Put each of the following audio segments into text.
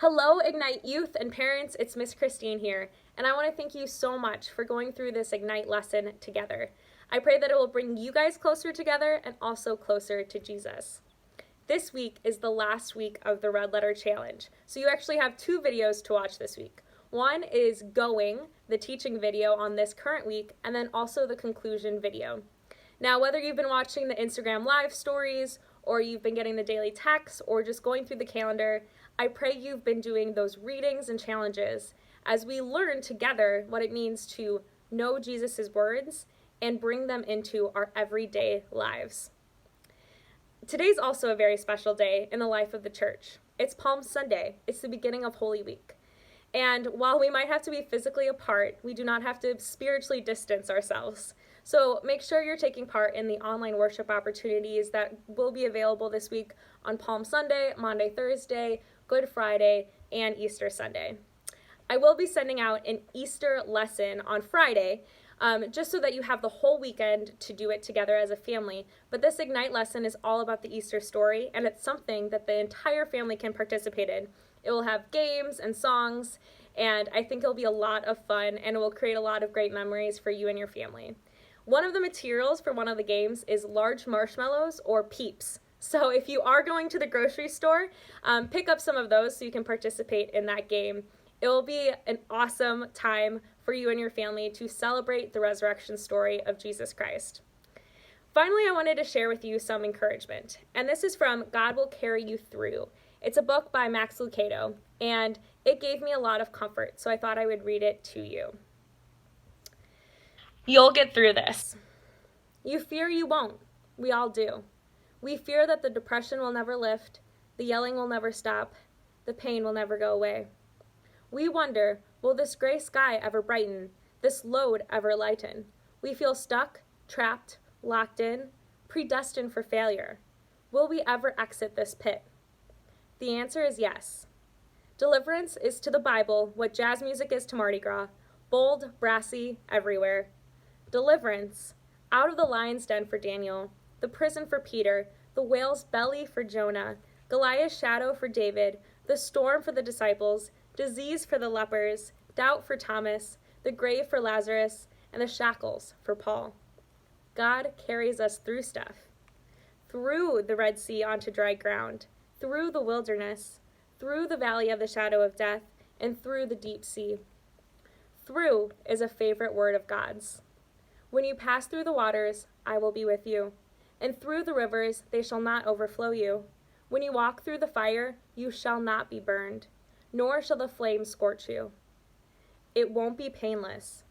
Hello, Ignite Youth and parents. It's Miss Christine here, and I want to thank you so much for going through this Ignite lesson together. I pray that it will bring you guys closer together and also closer to Jesus. This week is the last week of the Red Letter Challenge, so you actually have two videos to watch this week. One is Going, the teaching video on this current week, and then also the conclusion video. Now, whether you've been watching the Instagram live stories, or you've been getting the daily texts, or just going through the calendar, I pray you've been doing those readings and challenges as we learn together what it means to know Jesus' words and bring them into our everyday lives. Today's also a very special day in the life of the church. It's Palm Sunday. It's the beginning of Holy Week. And while we might have to be physically apart, we do not have to spiritually distance ourselves. So make sure you're taking part in the online worship opportunities that will be available this week on Palm Sunday, Maundy, Thursday, Good Friday, and Easter Sunday. I will be sending out an Easter lesson on Friday, just so that you have the whole weekend to do it together as a family. But this Ignite lesson is all about the Easter story, and it's something that the entire family can participate in. It will have games and songs, and I think it'll be a lot of fun, and it will create a lot of great memories for you and your family. One of the materials for one of the games is large marshmallows or Peeps. So if you are going to the grocery store, pick up some of those so you can participate in that game. It will be an awesome time for you and your family to celebrate the resurrection story of Jesus Christ. Finally, I wanted to share with you some encouragement, and this is from God Will Carry You Through. It's a book by Max Lucado, and it gave me a lot of comfort, so I thought I would read it to you. You'll get through this. You fear you won't. We all do. We fear that the depression will never lift, the yelling will never stop, the pain will never go away. We wonder, will this gray sky ever brighten, this load ever lighten? We feel stuck, trapped, locked in, predestined for failure. Will we ever exit this pit? The answer is yes. Deliverance is to the Bible what jazz music is to Mardi Gras, bold, brassy, everywhere. Deliverance, out of the lion's den for Daniel, the prison for Peter, the whale's belly for Jonah, Goliath's shadow for David, the storm for the disciples, disease for the lepers, doubt for Thomas, the grave for Lazarus, and the shackles for Paul. God carries us through stuff. Through the Red Sea onto dry ground, through the wilderness, through the valley of the shadow of death, and through the deep sea. Through is a favorite word of God's. When you pass through the waters, I will be with you. And through the rivers, they shall not overflow you. When you walk through the fire, you shall not be burned, nor shall the flames scorch you. It won't be painless.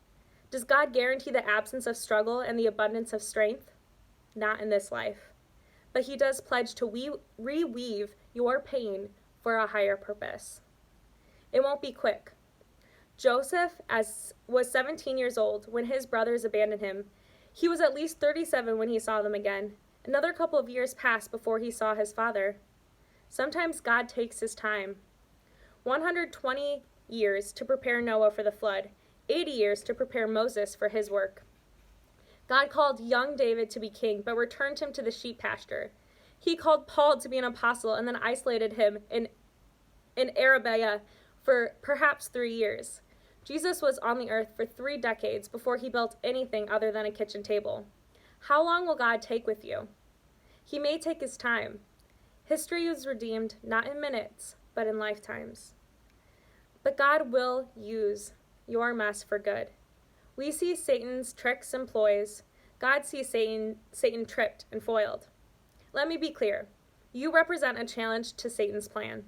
Does God guarantee the absence of struggle and the abundance of strength? Not in this life. But he does pledge to reweave your pain for a higher purpose. It won't be quick. Joseph was 17 years old when his brothers abandoned him. He was at least 37 when he saw them again. Another couple of years passed before he saw his father. Sometimes God takes his time. 120 years to prepare Noah for the flood, 80 years to prepare Moses for his work. God called young David to be king, but returned him to the sheep pasture. He called Paul to be an apostle and then isolated him in Arabia for perhaps 3 years. Jesus was on the earth for 3 decades before he built anything other than a kitchen table. How long will God take with you? He may take his time. History is redeemed not in minutes, but in lifetimes. But God will use your mess for good. We see Satan's tricks and ploys. God sees Satan tripped and foiled. Let me be clear. You represent a challenge to Satan's plan.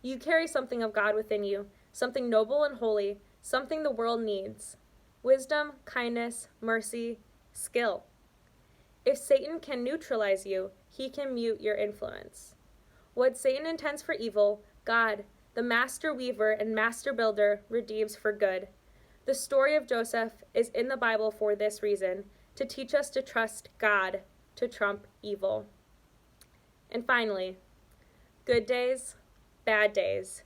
You carry something of God within you, something noble and holy, something the world needs. Wisdom, kindness, mercy, skill. If Satan can neutralize you, he can mute your influence. What Satan intends for evil, God, the master weaver and master builder, redeems for good. The story of Joseph is in the Bible for this reason, to teach us to trust God to trump evil. And finally, good days, bad days,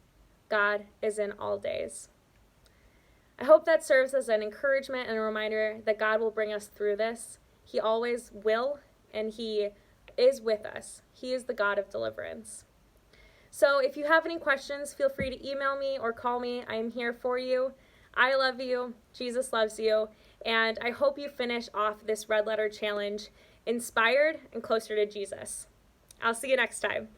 God is in all days. I hope that serves as an encouragement and a reminder that God will bring us through this. He always will, and he is with us. He is the God of deliverance. So if you have any questions, feel free to email me or call me. I am here for you. I love you. Jesus loves you. And I hope you finish off this Red Letter Challenge inspired and closer to Jesus. I'll see you next time.